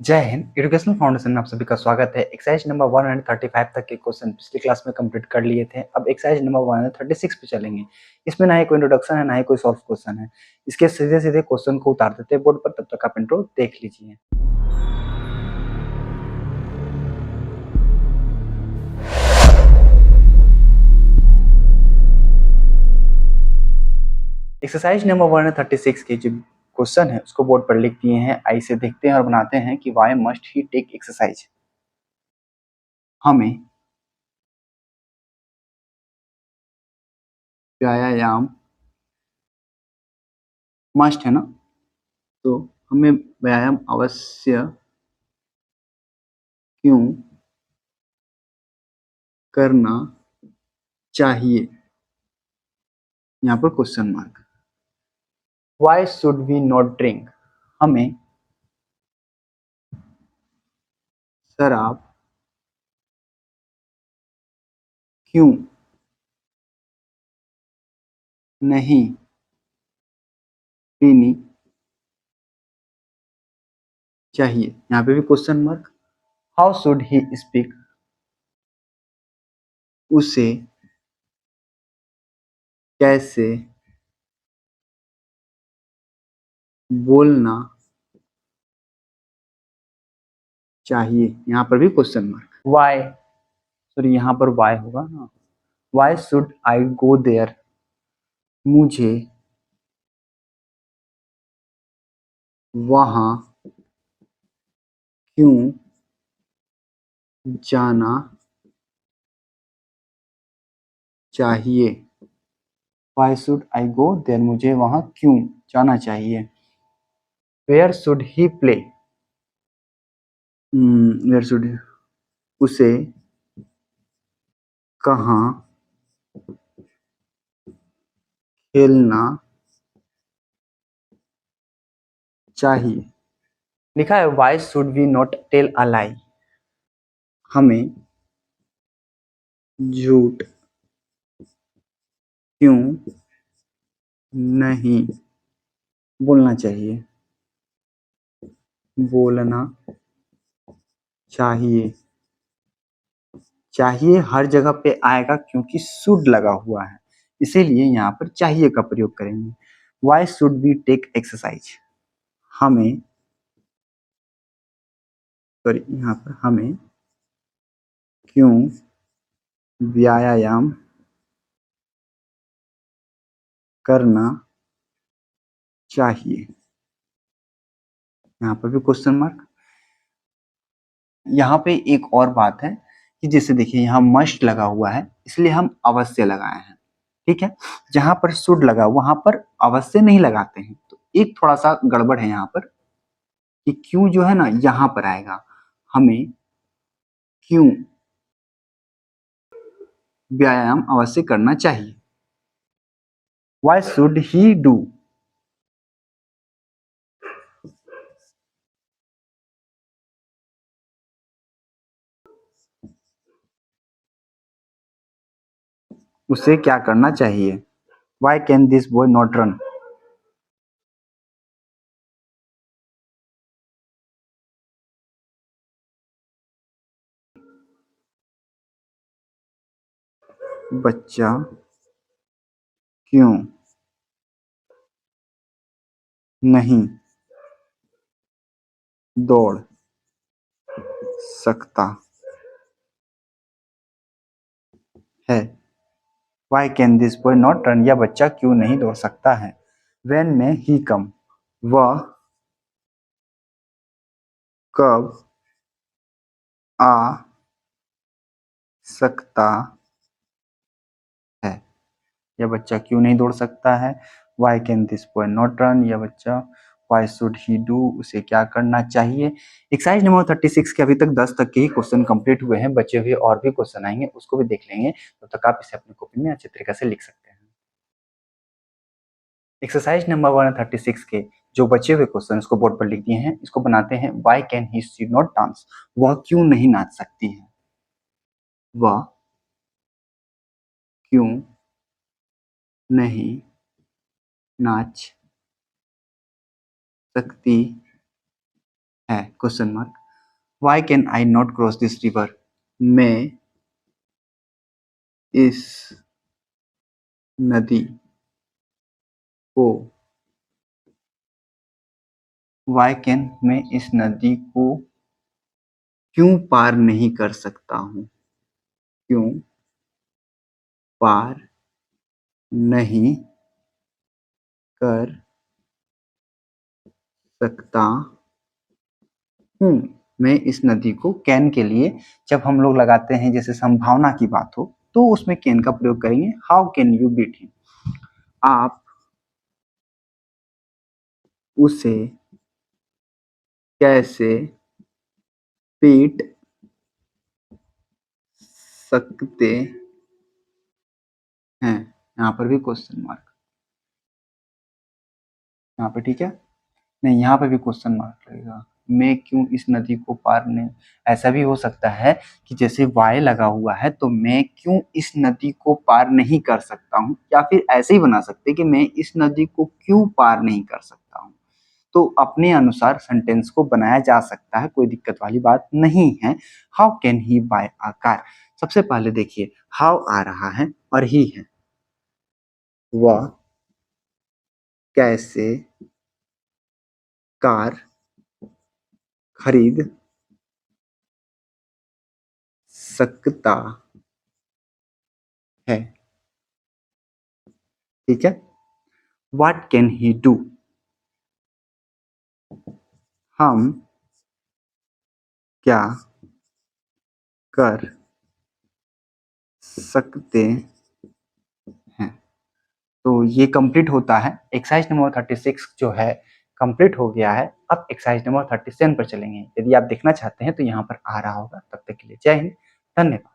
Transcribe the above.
जय Hind. Educational foundation में आप सभी का स्वागत है। एक्सरसाइज नंबर 135 तक के क्वेश्चन पिछली क्लास में कंप्लीट कर लिए थे। अब एक्सरसाइज नंबर 136 पे चलेंगे। इसमें ना ही कोई इंट्रोडक्शन है, ना ही कोई सॉल्व क्वेश्चन है। इसके सीधे सीधे क्वेश्चन को उतार देते हैं बोर्ड पर, तब तक आप इंट्रो देख लीजिए। एक्सरसाइज नंबर 136 के जो क्वेश्चन है उसको बोर्ड पर लिख दिए हैं। आइए इसे देखते हैं और बनाते हैं कि वाई मस्ट ही टेक एक्सरसाइज। हमें व्यायाम मस्ट है ना, तो हमें व्यायाम अवश्य क्यों करना चाहिए। यहाँ पर question mark. Why should we not drink, हमें शराब क्यों नहीं पीनी चाहिए। यहाँ पे भी question mark. How should he speak, उसे कैसे बोलना चाहिए। यहाँ पर भी क्वेश्चन मार्क। वाई, सॉरी यहाँ पर वाई होगा ना। Why should I go there, मुझे वहां क्यों जाना चाहिए। Why should I go there, मुझे वहां क्यों जाना चाहिए। Where should he play, where should, उसे कहाँ खेलना चाहिए। लिखा है why should we not tell a lie, हमें झूठ क्यों नहीं बोलना चाहिए। बोलना चाहिए, चाहिए हर जगह पे आएगा क्योंकि शुड लगा हुआ है, इसीलिए यहाँ पर चाहिए का प्रयोग करेंगे। Why should we take exercise, हमें, सॉरी यहाँ पर हमें क्यों व्यायाम करना चाहिए। यहाँ पर भी क्वेश्चन मार्क। यहाँ पे एक और बात है कि जैसे देखिए यहाँ मस्ट लगा हुआ है, इसलिए हम अवश्य लगाए हैं। ठीक है, जहां पर शुड लगा वहां पर अवश्य नहीं लगाते हैं, तो एक थोड़ा सा गड़बड़ है यहाँ पर कि क्यों जो है ना यहाँ पर आएगा। हमें क्यों व्यायाम अवश्य करना चाहिए। वाई शुड ही डू, उसे क्या करना चाहिए। Why can this boy not run, बच्चा क्यों नहीं दौड़ सकता है। Why can this boy not run, यह बच्चा क्यों नहीं दौड़ सकता है। वेन में ही कम, वह कब आ सकता है। यह बच्चा क्यों नहीं दौड़ सकता है। Why can this boy not run, यह बच्चा, वाई शुड ही डू, उसे क्या करना चाहिए। एक्सरसाइज नंबर 36 के अभी तक 10 तक के ही क्वेश्चन कंप्लीट हुए हैं, बचे हुए और भी क्वेश्चन आएंगे, उसको भी देख लेंगे। तब तक आप इसे अपनी कॉपी में अच्छे तरीके से लिख सकते हैं। एक्सरसाइज नंबर 136 के जो बचे हुए क्वेश्चन उसको बोर्ड पर लिख दिए हैं। इसको बनाते हैं। Why can he she not dance, वह क्यों नहीं नाच सकती है। वह क्यों नहीं नाच सकती है question mark. Why can I not cross this river, मैं इस नदी को, वाई कैन, मैं इस नदी को क्यों पार नहीं कर सकता हूँ, क्यों पार नहीं कर सकता हूँ। मैं इस नदी को, कैन के लिए जब हम लोग लगाते हैं जैसे संभावना की बात हो तो उसमें कैन का प्रयोग करेंगे। How can you beat him, आप उसे कैसे पीट सकते हैं, यहाँ पर भी क्वेश्चन मार्क, यहाँ पे ठीक है, नहीं यहाँ पे भी क्वेश्चन मार्क लगेगा। मैं क्यों इस नदी को पार नहीं, ऐसा भी हो सकता है कि जैसे वाय लगा हुआ है तो मैं क्यों इस नदी को पार नहीं कर सकता हूँ, या फिर ऐसे ही बना सकते कि मैं इस नदी को क्यों पार नहीं कर सकता हूँ। तो अपने अनुसार सेंटेंस को बनाया जा सकता है, कोई दिक्कत वाली बात नहीं है। How can he buy a car, सबसे पहले देखिए हाउ आ रहा है और ही है, वह कैसे कार खरीद सकता है, ठीक है। व्हाट कैन ही डू, हम क्या कर सकते हैं। तो ये कंप्लीट होता है, एक्सरसाइज नंबर 36 जो है कंप्लीट हो गया है। अब एक्सरसाइज नंबर 37 पर चलेंगे। यदि आप देखना चाहते हैं तो यहाँ पर आ रहा होगा। तब तक के लिए जय हिंद, धन्यवाद।